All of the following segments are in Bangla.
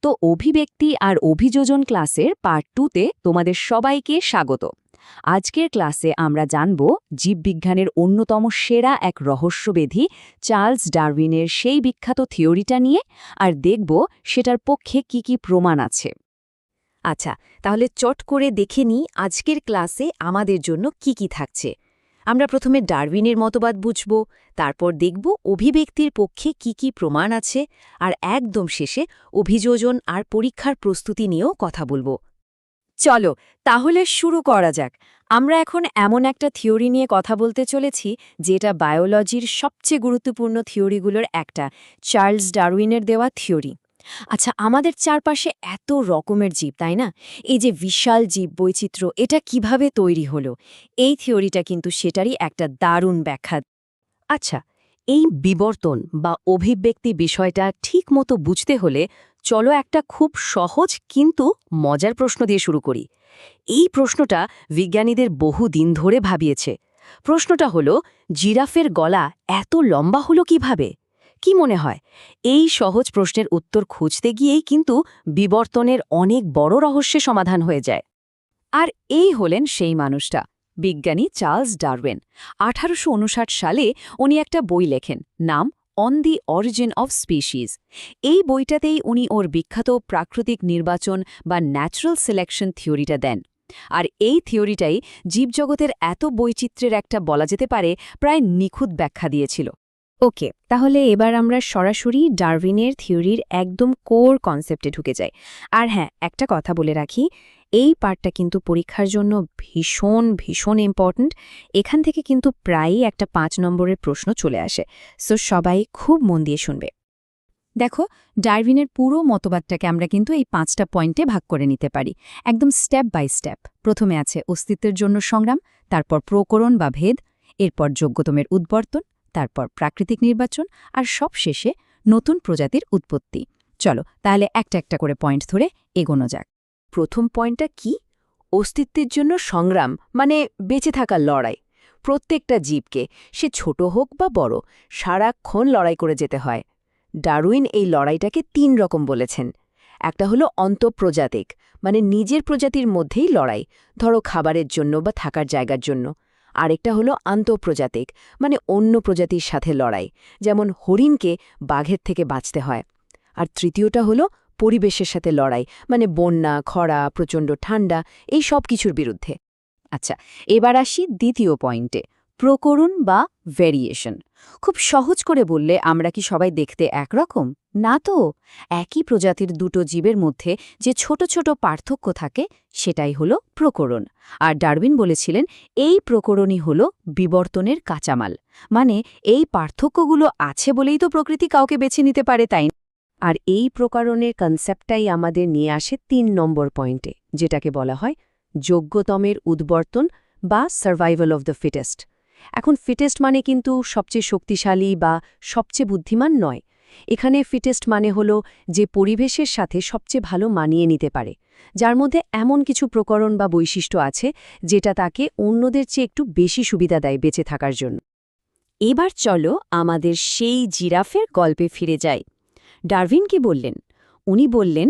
তো অভিব্যক্তি আর অভিযোজন ক্লাসের পার্ট 2তে তোমাদের সবাইকে স্বাগত। আজকের ক্লাসে আমরা জানব জীববিজ্ঞানের অন্যতম সেরা এক রহস্যবেধী চার্লস ডারউইনের সেই বিখ্যাত থিওরিটা নিয়ে, আর দেখব সেটার পক্ষে কি কি প্রমাণ আছে। আচ্ছা, তাহলে চট করে দেখে নিই আজকের ক্লাসে আমাদের জন্য কি কি থাকছে। আমরা প্রথমে ডারউইনের মতবাদ বুঝব, তারপর দেখব অভিব্যক্তির পক্ষে কি কি প্রমাণ আছে, আর একদম শেষে অভিযোজন আর পরীক্ষার প্রস্তুতি নিয়েও কথা বলবো। চলো তাহলে শুরু করা যাক। আমরা এখন এমন একটা থিওরি নিয়ে কথা বলতে চলেছি যেটা বায়োলজির সবচেয়ে গুরুত্বপূর্ণ থিওরিগুলোর একটা, চার্লস ডারউইনের দেওয়া থিওরি। আচ্ছা, আমাদের চারপাশে এত রকমের জীব, তাই না? এই যে বিশাল জীব বৈচিত্র্য, এটা কিভাবে তৈরি হলো? এই থিওরিটা কিন্তু সেটারই একটা দারুণ ব্যাখ্যা। আচ্ছা, এই বিবর্তন বা অভিব্যক্তি বিষয়টা ঠিকমতো বুঝতে হলে চলো একটা খুব সহজ কিন্তু মজার প্রশ্ন দিয়ে শুরু করি। এই প্রশ্নটা বিজ্ঞানীদের বহু দিন ধরে ভাবিয়েছে। প্রশ্নটা হলো, জিরাফের গলা এত লম্বা হলো কিভাবে? কি মনে হয়? এই সহজ প্রশ্নের উত্তর খুঁজতে গিয়েই কিন্তু বিবর্তনের অনেক বড় রহস্যের সমাধান হয়ে যায়। আর এই হলেন সেই মানুষটা, বিজ্ঞানী চার্লস ডারউইন। 1859 সালে উনি একটা বই লেখেন, নাম on the origin of species. এই বইটাতেই উনি ওর বিখ্যাত প্রাকৃতিক নির্বাচন বা ন্যাচারাল সিলেকশন থিওরিটা দেন। আর এই থিওরিটাই জীবজগতের এত বৈচিত্র্যের একটা, বলা যেতে পারে, প্রায় নিখুঁত ব্যাখ্যা দিয়েছিল। ওকে, তাহলে এবার আমরা সরাসরি ডারউইনের থিওরির একদম কোর কনসেপ্টে ঢুকে যাই। আর হ্যাঁ, একটা কথা বলে রাখি, এই পার্টটা কিন্তু পরীক্ষার জন্য ভীষণ ভীষণ ইম্পর্ট্যান্ট। এখান থেকে কিন্তু প্রায়ই একটা 5 নম্বরের প্রশ্ন চলে আসে, সো সবাই খুব মন দিয়ে শুনবে। দেখো, ডারউইনের পুরো মতবাদটাকে আমরা কিন্তু এই 5টা পয়েন্টে ভাগ করে নিতে পারি, একদম স্টেপ বাই স্টেপ। প্রথমে আছে অস্তিত্বের জন্য সংগ্রাম, তারপর প্রকরণ বা ভেদ, এরপর যোগ্যতমের উদ্বর্তন, তারপর প্রাকৃতিক নির্বাচন, আর সবশেষে নতুন প্রজাতির উৎপত্তি। চলো তাহলে একটা একটা করে পয়েন্ট ধরে এগোনো যাক। প্রথম পয়েন্টটা কি? অস্তিত্বের জন্য সংগ্রাম, মানে বেঁচে থাকার লড়াই। প্রত্যেকটা জীবকে, সে ছোট হোক বা বড়, সারাক্ষণ লড়াই করে যেতে হয়। ডারউইন এই লড়াইটাকে 3 রকম বলেছেন। একটা হলো অন্তঃপ্রজাতিক, মানে নিজের প্রজাতির মধ্যেই লড়াই, ধরো খাবারের জন্য বা থাকার জায়গার জন্য। আরেকটা হলো আন্তঃপ্রজাতিক, মানে অন্য প্রজাতির সাথে লড়াই, যেমন হরিণকে বাঘের থেকে বাঁচতে হয়। আর তৃতীয়টা হলো পরিবেশের সাথে লড়াই, মানে বন্যা, খরা, প্রচণ্ড ঠান্ডা, এই সব কিছুর বিরুদ্ধে। আচ্ছা, এবার আসি দ্বিতীয় পয়েন্টে, প্রকরণ বা ভেরিয়েশন। খুব সহজ করে বললে, আমরা কি সবাই দেখতে একরকম? না তো। একই প্রজাতির দুটো জীবের মধ্যে যে ছোট ছোট পার্থক্য থাকে, সেটাই হলো প্রকরণ। আর ডারউইন বলেছিলেন, এই প্রকরণই হলো বিবর্তনের কাঁচামাল। মানে এই পার্থক্যগুলো আছে বলেই তো প্রকৃতি কাউকে বেছে নিতে পারে, তাই না? আর এই প্রকরণের কনসেপ্টটাই আমাদের নিয়ে আসে 3 নম্বর পয়েন্টে, যেটাকে বলা হয় যোগ্যতমের উদ্বর্তন বা সার্ভাইভাল অফ দ্য ফিটেস্ট। এখন ফিটেস্ট মানে কিন্তু সবচেয়ে শক্তিশালী বা সবচেয়ে বুদ্ধিমান নয়। এখানে ফিটেস্ট মানে হলো যে পরিবেশের সাথে সবচেয়ে ভালো মানিয়ে নিতে পারে, যার মধ্যে এমন কিছু প্রকরণ বা বৈশিষ্ট্য আছে যেটা তাকে অন্যদের চেয়ে একটু বেশি সুবিধা দেয় বেঁচে থাকার জন্য। এবার চলো আমাদের সেই জিরাফের গল্পে ফিরে যাই। ডারউইন কি বললেন? উনি বললেন,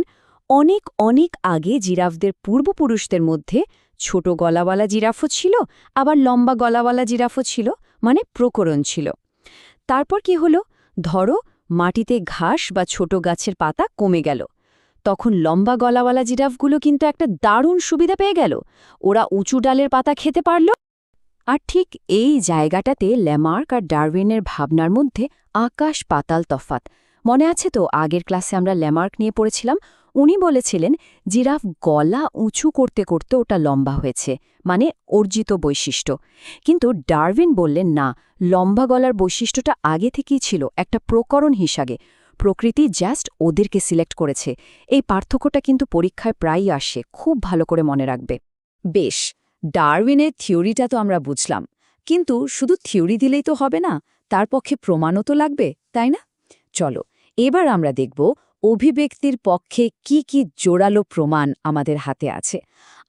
অনেক অনেক আগে জিরাফদের পূর্বপুরুষদের মধ্যে ছোট গলাওয়ালা জিরাফও ছিল, আবার লম্বা গলাওয়ালা জিরাফও ছিল, মানে প্রকরণ ছিল। তারপর কি হলো? ধরো মাটিতে ঘাস বা ছোট গাছের পাতা কমে গেল, তখন লম্বা গলাওয়ালা জিরাফগুলো কিন্তু একটা দারুণ সুবিধা পেয়ে গেল, ওরা উঁচু ডালের পাতা খেতে পারল। আর ঠিক এই জায়গাটাতে ল্যামার্ক আর ডারউইনের ভাবনার মধ্যে আকাশ পাতাল তফাৎ। মনে আছে তো, আগের ক্লাসে আমরা ল্যামার্ক নিয়ে পড়েছিলাম। উনি বলেছিলেন জিরাফ গলা উঁচু করতে করতে ওটা লম্বা হয়েছে, মানে অর্জিত বৈশিষ্ট্য। কিন্তু ডারউইন বললেন, না, লম্বা গলার বৈশিষ্ট্যটা আগে থেকেই ছিল, একটা প্রকরণ হিসাবে। প্রকৃতি জাস্ট ওদেরকে সিলেক্ট করেছে। এই পার্থক্যটা কিন্তু পরীক্ষায় প্রায়ই আসে, খুব ভালো করে মনে রাখবে। বেশ, ডারউইনের থিওরিটা তো আমরা বুঝলাম, কিন্তু শুধু থিওরি দিলেই তো হবে না, তার পক্ষে প্রমাণও তো লাগবে, তাই না? চলো এবার আমরা দেখব অভিব্যক্তির পক্ষে কি কি জোরালো প্রমাণ আমাদের হাতে আছে।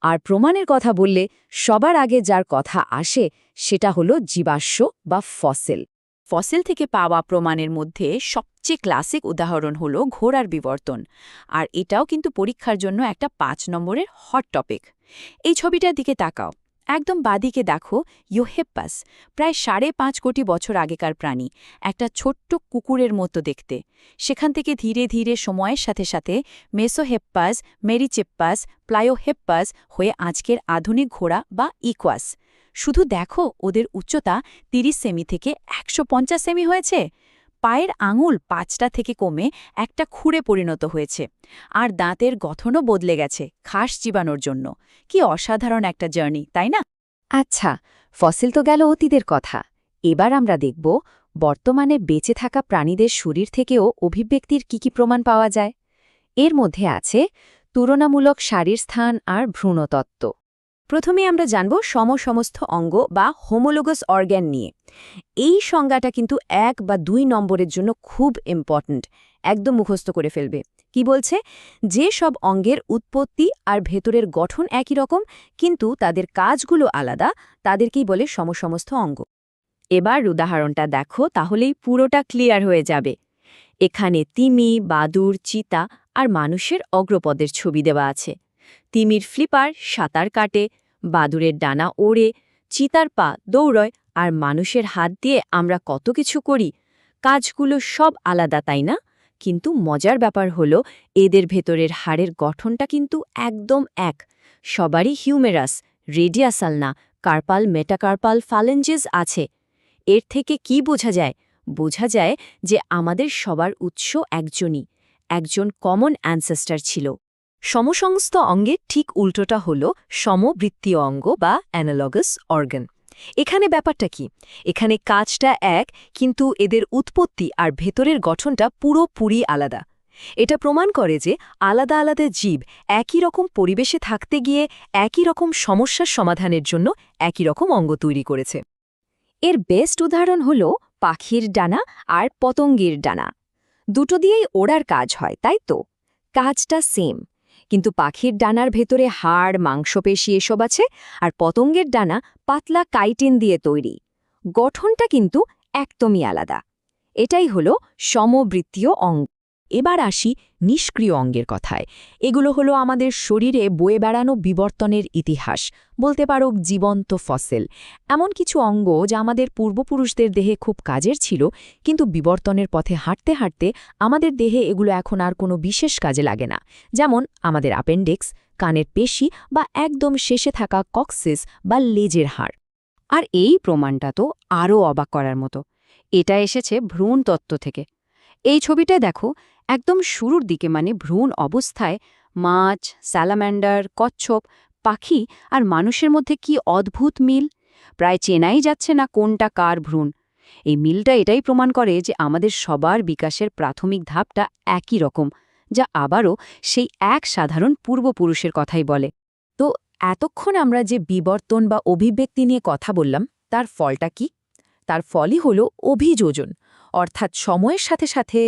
আর প্রমাণের কথা বললে সবার আগে যার কথা আসে সেটা হলো জীবাশ্ম বা ফসিল। ফসিল থেকে পাওয়া প্রমাণের মধ্যে সবচেয়ে ক্লাসিক উদাহরণ হল ঘোড়ার বিবর্তন, আর এটাও কিন্তু পরীক্ষার জন্য একটা 5 নম্বরের হট টপিক। এই ছবিটার দিকে তাকাও, একদম বাদিকে দেখো ইউহেপ্পাস, প্রায় 5.5 কোটি বছর আগেকার প্রাণী, একটা ছোট্ট কুকুরের মতো দেখতে। সেখান থেকে ধীরে ধীরে সময়ের সাথে সাথে মেসোহেপ্পাস, মেরিচেপ্পাস, প্লায়োহেপ্পাস হয়ে আজকের আধুনিক ঘোড়া বা ইকোয়াস। শুধু দেখো ওদের উচ্চতা 30 সেমি থেকে 150 সেমি হয়েছে। পায়ের আঙুল 5টা থেকে কমে একটা খুঁড়ে পরিণত হয়েছে, আর দাঁতের গঠনও বদলে গেছে ঘাস চিবানোর জন্য। কি অসাধারণ একটা জার্নি, তাই না? আচ্ছা, ফসিল তো গেল অতীতের কথা। এবার আমরা দেখব বর্তমানে বেঁচে থাকা প্রাণীদের শরীর থেকেও অভিব্যক্তির কি প্রমাণ পাওয়া যায়। এর মধ্যে আছে তুলনামূলক শারীর স্থান আর ভ্রূণতত্ত্ব। প্রথমে আমরা জানব সমস্ত অঙ্গ বা হোমোলোগাস অর্গ্যান নিয়ে। এই সংজ্ঞাটা কিন্তু 1 বা 2 নম্বরের জন্য খুব ইম্পর্ট্যান্ট, একদম মুখস্থ করে ফেলবে। কি বলছে? যে সব অঙ্গের উৎপত্তি আর ভেতরের গঠন একই রকম, কিন্তু তাদের কাজগুলো আলাদা, তাদেরকেই বলে সমস্ত অঙ্গ। এবার উদাহরণটা দেখো, তাহলেই পুরোটা ক্লিয়ার হয়ে যাবে। এখানে তিমি, বাদুড়, চিতা আর মানুষের অগ্রপদের ছবি দেওয়া আছে। তিমির ফ্লিপার সাঁতার কাটে, বাদুড়ের ডানা ওড়ে, চিতার পা দৌড়য়, আর মানুষের হাত দিয়ে আমরা কত কিছু করি। কাজগুলো সব আলাদা, তাই না? কিন্তু মজার ব্যাপার হলো এদের ভেতরের হাড়ের গঠনটা কিন্তু একদম এক। সবারই হিউমেরাস, রেডিয়াসাল না, কার্পাল, মেটাকার্পাল ফ্যালেঞ্জেস আছে। এর থেকে কি বোঝা যায়? বোঝা যায় যে আমাদের সবার উৎস একজন কমন অ্যানসেস্টার ছিল। সমসংস্থ অঙ্গের ঠিক উল্টোটা হল সমবৃত্তীয় অঙ্গ বা অ্যানালগাস অর্গান। এখানে ব্যাপারটা কি? এখানে কাজটা এক, কিন্তু এদের উৎপত্তি আর ভেতরের গঠনটা পুরোপুরি আলাদা। এটা প্রমাণ করে যে আলাদা আলাদা জীব একই রকম পরিবেশে থাকতে গিয়ে একই রকম সমস্যার সমাধানের জন্য একই রকম অঙ্গ তৈরি করেছে। এর বেস্ট উদাহরণ হল পাখির ডানা আর পতঙ্গের ডানা। দুটো দিয়েই ওড়ার কাজ হয়, তাই তো? কাজটা সেম, কিন্তু পাখির ডানার ভেতরে হাড়, মাংসপেশি এসব আছে, আর পতঙ্গের ডানা পাতলা কাইটিন দিয়ে তৈরি। গঠনটা কিন্তু একদমই আলাদা। এটাই হলো সমবৃত্তীয় অঙ্গ। এবার আসি নিষ্ক্রিয় অঙ্গের কথায়। এগুলো হলো আমাদের শরীরে বয়ে বেড়ানো বিবর্তনের ইতিহাস, বলতে পারো জীবন্ত ফসিল। এমন কিছু অঙ্গ যা আমাদের পূর্বপুরুষদের দেহে খুব কাজের ছিল, কিন্তু বিবর্তনের পথে হাঁটতে হাঁটতে আমাদের দেহে এগুলো এখন আর কোনো বিশেষ কাজে লাগে না। যেমন আমাদের অ্যাপেন্ডিক্স, কানের পেশি বা একদম শেষে থাকা কক্সিস বা লেজের হাড়। আর এই প্রমাণটা তো আরও অবাক করার মতো। এটা এসেছে ভ্রূণ তত্ত্ব থেকে। এই ছবিটায় দেখো, একদম শুরুর দিকে, মানে ভ্রূণ অবস্থায়, মাছ, স্যালাম্যান্ডার, কচ্ছপ, পাখি আর মানুষের মধ্যে কি অদ্ভুত মিল! প্রায় চেনাই যাচ্ছে না কোনটা কার ভ্রূণ। এই মিলটা এটাই প্রমাণ করে যে আমাদের সবার বিকাশের প্রাথমিক ধাপটা একই রকম, যা আবারও সেই এক সাধারণ পূর্বপুরুষের কথাই বলে। তো এতক্ষণ আমরা যে বিবর্তন বা অভিব্যক্তি নিয়ে কথা বললাম, তার ফলটা কি? তার ফলই হলো অভিযোজন, অর্থাৎ সময়ের সাথে সাথে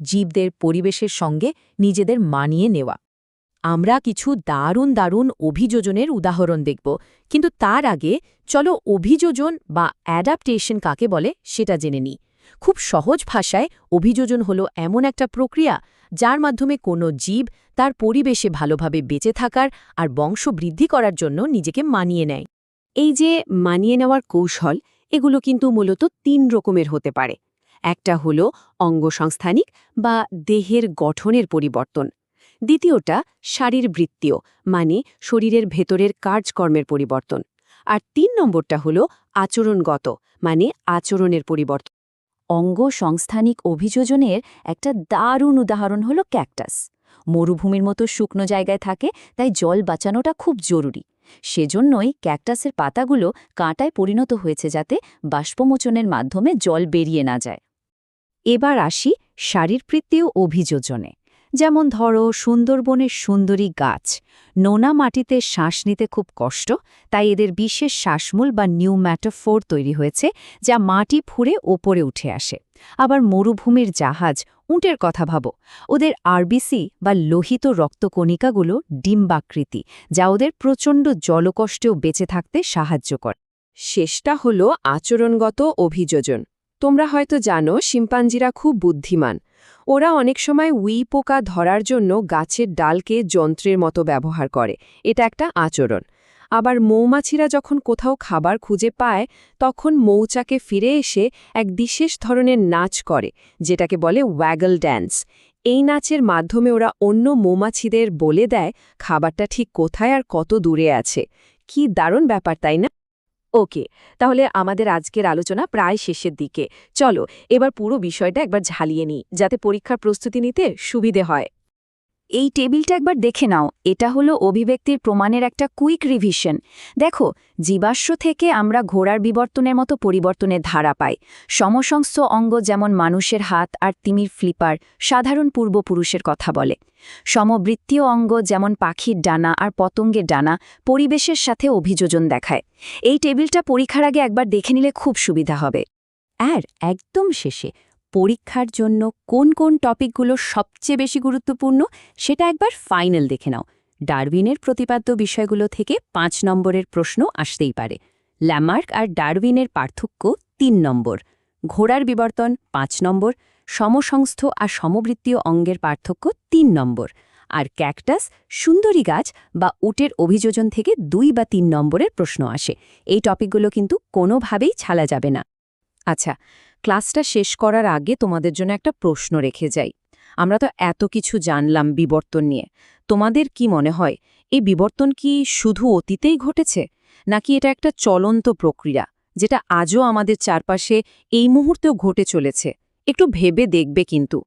জীবদের পরিবেশের সঙ্গে নিজেদের মানিয়ে নেওয়া। আমরা কিছু দারুণ দারুণ অভিযোজনের উদাহরণ দেখব, কিন্তু তার আগে চলো অভিযোজন বা অ্যাডাপ্টেশন কাকে বলে সেটা জেনে নিই। খুব সহজ ভাষায় অভিযোজন হলো এমন একটা প্রক্রিয়া যার মাধ্যমে কোনো জীব তার পরিবেশে ভালোভাবে বেঁচে থাকার আর বংশবৃদ্ধি করার জন্য নিজেকে মানিয়ে নেয়। এই যে মানিয়ে নেওয়ার কৌশল, এগুলো কিন্তু মূলত 3 রকমের হতে পারে। একটা হলো অঙ্গসংস্থানিক বা দেহের গঠনের পরিবর্তন। দ্বিতীয়টা শারীরবৃত্তীয়, মানে শরীরের ভেতরের কাজকর্মের পরিবর্তন। আর 3 নম্বরটা হলো আচরণগত, মানে আচরণের পরিবর্তন। অঙ্গসংস্থানিক অভিযোজনের একটা দারুণ উদাহরণ হলো ক্যাকটাস। মরুভূমির মতো শুকনো জায়গায় থাকে, তাই জল বাঁচানোটা খুব জরুরি। সেজন্যই ক্যাকটাসের পাতাগুলো কাঁটায় পরিণত হয়েছে, যাতে বাষ্পমোচনের মাধ্যমে জল বেরিয়ে না যায়। এবার আসি শারীরবৃত্তীয় অভিযোজনে। যেমন ধরো সুন্দরবনের সুন্দরী গাছ, নোনা মাটিতে শ্বাস নিতে খুব কষ্ট, তাই এদের বিশেষ শ্বাসমূল বা নিউম্যাটোফোর তৈরি হয়েছে, যা মাটি ফুঁড়ে ওপরে উঠে আসে। আবার মরুভূমির জাহাজ, উটের কথা ভাবো, ওদের আরবিসি বা লোহিত রক্তকণিকাগুলো ডিম্বাকৃতি, যা ওদের প্রচণ্ড জলকষ্টেও বেঁচে থাকতে সাহায্য করে। শেষটা হলো আচরণগত অভিযোজন। তোমরা হয়তো জানো শিম্পাঞ্জিরা খুব বুদ্ধিমান। ওরা অনেক সময় উই পোকা ধরার জন্য গাছের ডালকে যন্ত্রের মতো ব্যবহার করে। এটা একটা আচরণ। আবার মৌমাছিরা যখন কোথাও খাবার খুঁজে পায় তখন মৌচাকে ফিরে এসে এক বিশেষ ধরনের নাচ করে, যেটাকে বলে ওয়াগল ড্যান্স। এই নাচের মাধ্যমে ওরা অন্য মৌমাছিদের বলে দেয় খাবারটা ঠিক কোথায় আর কত দূরে আছে। কি দারুণ ব্যাপার, তাই না? ওকে, তাহলে আমাদের আজকের আলোচনা প্রায় শেষের দিকে। চলো এবার পুরো বিষয়টা একবার ঝালিয়ে নিই, যাতে পরীক্ষার প্রস্তুতি নিতে সুবিধে হয়। এই টেবিলটা একবার দেখে নাও। এটা হলো অভিব্যক্তির প্রমাণের একটা কুইক রিভিশন। দেখো, জীবাশ্ম থেকে আমরা ঘোড়ার বিবর্তনের মতো পরিবর্তনের ধারা পাই। সমসংস্থ অঙ্গ যেমন মানুষের হাত আর তিমির ফ্লিপার সাধারণ পূর্বপুরুষের কথা বলে। সমবৃত্তীয় অঙ্গ যেমন পাখির ডানা আর পতঙ্গের ডানা পরিবেশের সাথে অভিযোজন দেখায়। এই টেবিলটা পরীক্ষার আগে একবার দেখে নিলে খুব সুবিধা হবে। আর একদম শেষে পরীক্ষার জন্য কোন কোন টপিকগুলো সবচেয়ে বেশি গুরুত্বপূর্ণ সেটা একবার ফাইনাল দেখে নাও। ডারউইনের প্রতিপাদ্য বিষয়গুলো থেকে ৫ নম্বরের প্রশ্ন আসতেই পারে। ল্যামার্ক আর ডারউইনের পার্থক্য ৩ নম্বর, ঘোড়ার বিবর্তন ৫ নম্বর, সমসংস্থ আর সমবৃত্তীয় অঙ্গের পার্থক্য ৩ নম্বর, আর ক্যাকটাস, সুন্দরী গাছ বা উটের অভিযোজন থেকে ২ বা ৩ নম্বরের প্রশ্ন আসে। এই টপিকগুলো কিন্তু কোনোভাবেই ছাড়া যাবে না। আচ্ছা, ক্লাসটা শেষ করার আগে তোমাদের জন্য একটা প্রশ্ন রেখে যাই। আমরা তো এত কিছু জানলাম বিবর্তন নিয়ে। তোমাদের কি মনে হয় এই বিবর্তন কি শুধু অতীতেই ঘটেছে, নাকি এটা একটা চলন্ত প্রক্রিয়া যেটা আজও আমাদের চারপাশে এই মুহূর্তেও ঘটে চলেছে? একটু ভেবে দেখবে কিন্তু।